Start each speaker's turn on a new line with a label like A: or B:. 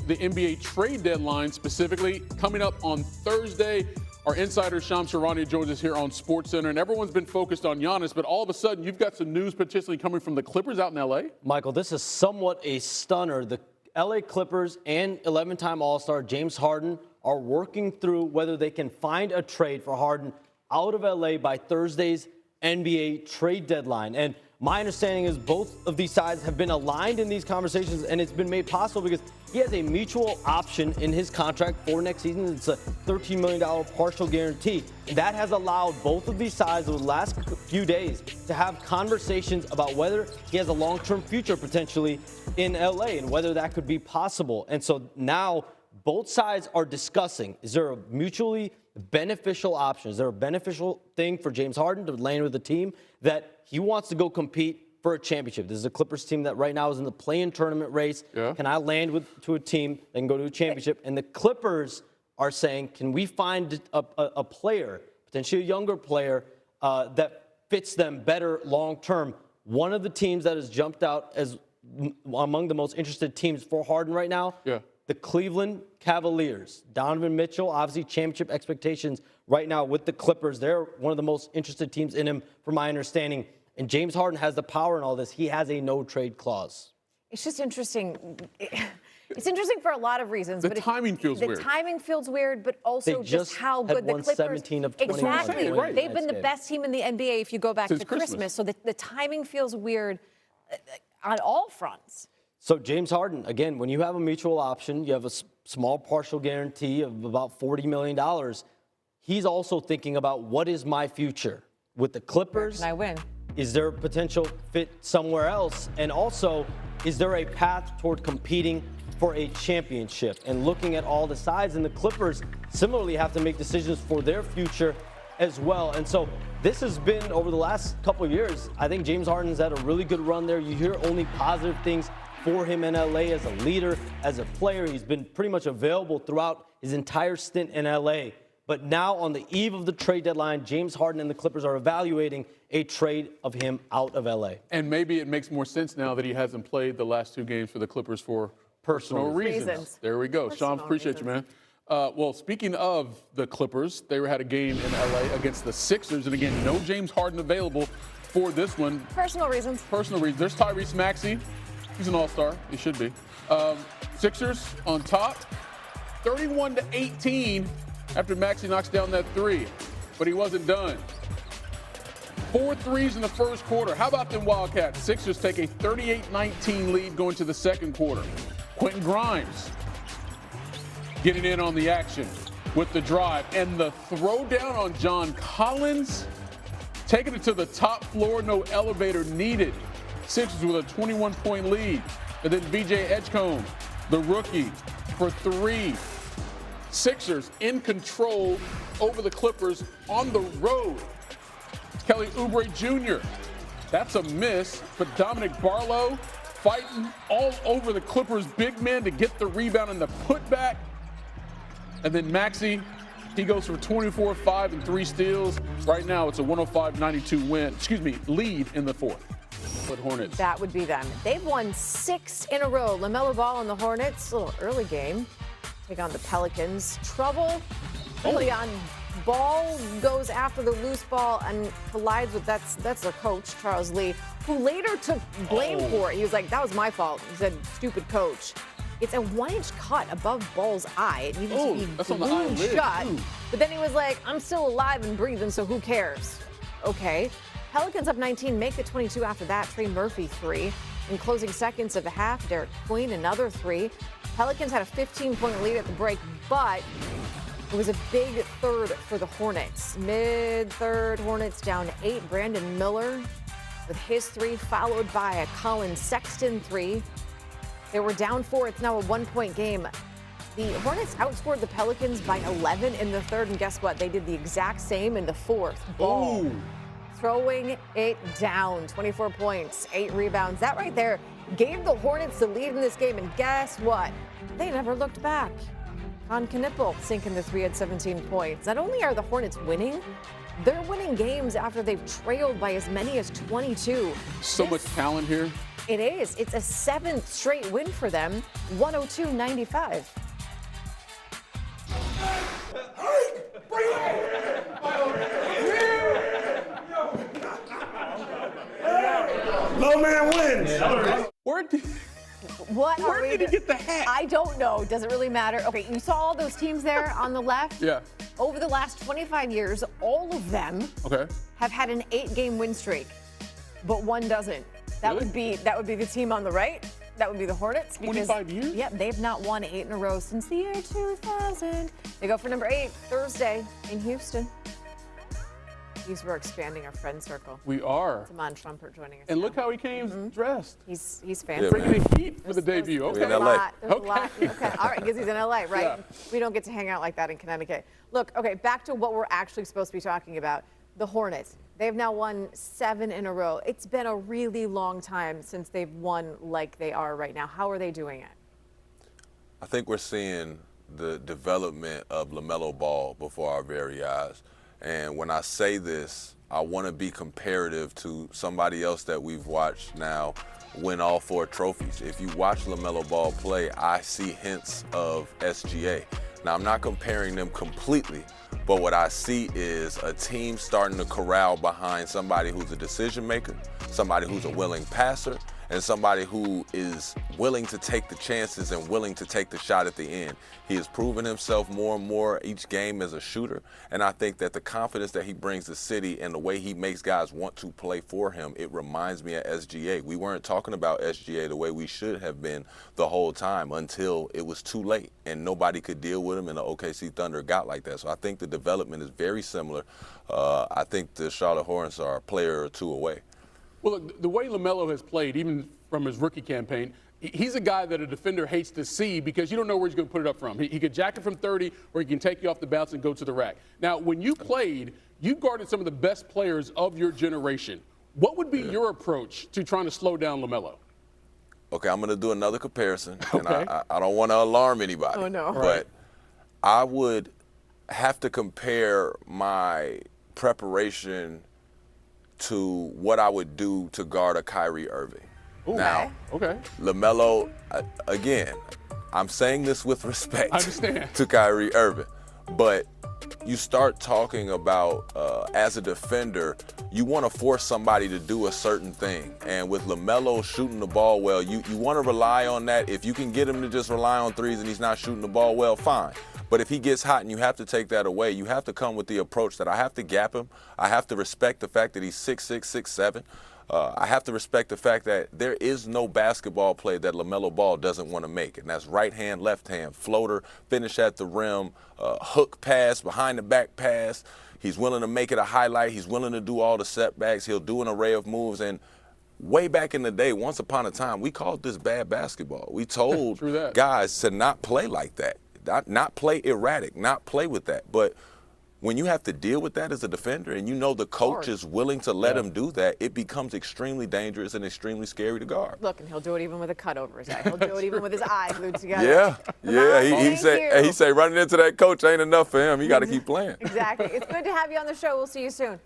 A: the NBA trade deadline specifically coming up on Thursday. Our insider, Charania, joins us here on SportsCenter, and everyone's been focused on Giannis, but all of a sudden you've got some news potentially coming from the Clippers out in L.A.?
B: Michael, this is somewhat a stunner. The L.A. Clippers and 11-time All-Star James Harden are working through whether they can find a trade for Harden out of L.A. by Thursday's NBA trade deadline. And my understanding is both of these sides have been aligned in these conversations, and it's been made possible because he has a mutual option in his contract for next season. It's a $13 million partial guarantee. And that has allowed both of these sides over the last few days to have conversations about whether he has a long-term future potentially in LA and whether that could be possible. And so now both sides are discussing, is there a mutually beneficial option? Is there a beneficial thing for James Harden to land with a team that he wants to go compete for a championship? This is a Clippers team that right now is in the play-in tournament race. Yeah. Can I land to a team that can go to a championship? And the Clippers are saying, can we find a player, potentially a younger player, that fits them better long-term? One of the teams that has jumped out as among the most interested teams for Harden right now, the Cleveland Cavaliers. Donovan Mitchell, obviously championship expectations right now with the Clippers. They're one of the most interested teams in him, from my understanding. And James Harden has the power in all this. He has a no-trade clause.
C: It's just interesting. It's interesting for a lot of reasons.
A: The timing feels weird.
C: The timing feels weird, but also just how good the Clippers.
B: 17 of 21.
C: Exactly.
A: Right.
C: They've been the best team in the NBA if you go back
A: Since
C: to Christmas. So the timing feels weird on all fronts.
B: So James Harden, again, when you have a mutual option, you have a small partial guarantee of about $40 million. He's also thinking about, what is my future with the Clippers?
C: Where can I win?
B: Is there a potential fit somewhere else? And also, is there a path toward competing for a championship? And looking at all the sides, and the Clippers similarly have to make decisions for their future as well. And so this has been, over the last couple of years, I think James Harden's had a really good run there. You hear only positive things for him in LA as a leader, as a player. He's been pretty much available throughout his entire stint in LA. But now, on the eve of the trade deadline, James Harden and the Clippers are evaluating a trade of him out of LA.
A: And maybe it makes more sense now that he hasn't played the last two games for the Clippers for personal reasons. There we go. Sean, appreciate you, man. Well, speaking of the Clippers, they had a game in LA against the Sixers. And again, no James Harden available for this one.
C: Personal reasons.
A: Personal reasons. There's Tyrese Maxey. He's an all-star. He should be. Sixers on top, 31-18 after Maxey knocks down that three. But he wasn't done. 4 threes in the first quarter. How about them Wildcats? Sixers take a 38-19 lead going to the second quarter. Quentin Grimes getting in on the action with the drive. And the throwdown on John Collins, taking it to the top floor, no elevator needed. Sixers with a 21-point lead. And then B.J. Edgecombe, the rookie, for three. Sixers in control over the Clippers on the road. Kelly Oubre Jr., that's a miss. But Dominic Barlow fighting all over the Clippers' big men to get the rebound and the putback. And then Maxey, he goes for 24, 5, and 3 steals. Right now, it's a 105-92 lead in the fourth. Hornets.
C: That would be them. They've won 6 in a row. LaMelo Ball and the Hornets, a little early game. Take on the Pelicans. Trouble early on. Ball goes after the loose ball and collides with, that's their coach, Charles Lee, who later took blame for it. He was like, that was my fault. He said, stupid coach. It's a 1-inch cut above Ball's eye. It needed to be glued shut. But then he was like, I'm still alive and breathing, so who cares? Okay. Pelicans up 19, make it 22 after that. Trey Murphy 3. In closing seconds of the half, Derek Queen another 3. Pelicans had a 15-point lead at the break, but it was a big third for the Hornets. Mid-third, Hornets down 8. Brandon Miller with his 3, followed by a Colin Sexton 3. They were down 4. It's now a 1-point game. The Hornets outscored the Pelicans by 11 in the third, and guess what? They did the exact same in the fourth. Ball throwing it down. 24 points, 8 rebounds. That right there gave the Hornets the lead in this game, and guess what? They never looked back. Con Knippel sinking the 3 at 17 points. Not only are the Hornets winning, they're winning games after they've trailed by as many as 22.
A: So much talent here.
C: It is. It's a 7th straight win for them, 102-95.
D: Low man wins.
A: Where did he get the hat?
C: I don't know. Does it really matter? Okay, you saw all those teams there on the left?
A: Yeah.
C: Over the last 25 years, all of them have had an 8-game win streak, but one doesn't. That would be the team on the right. That would be the Hornets. Because,
A: 25 years?
C: Yeah, they've not won 8 in a row since the year 2000. They go for number 8 Thursday in Houston. We're expanding our friend circle.
A: We are.
C: Damon Shumpert joining us.
A: And
C: now.
A: look how he came dressed.
C: He's fancy.
A: Bringing the heat for the debut.
C: There's
A: Okay.
C: a lot. There's
A: Okay.
C: a lot. Okay. All right, because he's in LA, right?
A: Yeah.
C: We don't get to hang out like that in Connecticut. Look, okay, back to what we're actually supposed to be talking about. The Hornets. They've now won 7 in a row. It's been a really long time since they've won like they are right now. How are they doing it?
E: I think we're seeing the development of LaMelo Ball before our very eyes. And when I say this, I want to be comparative to somebody else that we've watched now win all 4 trophies. If you watch LaMelo Ball play, I see hints of SGA. Now, I'm not comparing them completely, but what I see is a team starting to corral behind somebody who's a decision maker, somebody who's a willing passer, and somebody who is willing to take the chances and willing to take the shot at the end. He has proven himself more and more each game as a shooter, and I think that the confidence that he brings the city and the way he makes guys want to play for him, it reminds me of SGA. We weren't talking about SGA the way we should have been the whole time until it was too late and nobody could deal with him, and the OKC Thunder got like that. So I think the development is very similar. I think the Charlotte Hornets are a player or 2 away.
A: Well, look, the way LaMelo has played, even from his rookie campaign, he's a guy that a defender hates to see because you don't know where he's going to put it up from. He could jack it from 30, or he can take you off the bounce and go to the rack. Now, when you played, you guarded some of the best players of your generation. What would be your approach to trying to slow down LaMelo?
E: Okay, I'm going to do another comparison, and
A: Okay.
E: I don't want to alarm anybody.
C: Oh, no.
E: But I would have to compare my preparation to what I would do to guard a Kyrie Irving.
A: Ooh,
E: Now,
A: okay.
E: LaMelo, again, I'm saying this with respect
A: I understand.
E: to Kyrie Irving, but you start talking about, as a defender, you want to force somebody to do a certain thing. And with LaMelo shooting the ball well, you want to rely on that. If you can get him to just rely on threes and he's not shooting the ball well, fine. But if he gets hot and you have to take that away, you have to come with the approach that I have to gap him. I have to respect the fact that he's 6'6", 6'7". I have to respect the fact that there is no basketball play that LaMelo Ball doesn't want to make, and that's right hand, left hand, floater, finish at the rim, hook pass, behind the back pass. He's willing to make it a highlight. He's willing to do all the setbacks. He'll do an array of moves. And way back in the day, once upon a time, we called this bad basketball. We told guys to not play like that, not play erratic, not play with that. But when you have to deal with that as a defender and you know the coach is willing to let him do that, it becomes extremely dangerous and extremely scary to guard.
C: Look, and he'll do it even with a cut over his eye. He'll do it even with his eyes glued together.
E: Yeah. He say running into that coach ain't enough for him. He got to keep playing.
C: Exactly. It's good to have you on the show. We'll see you soon.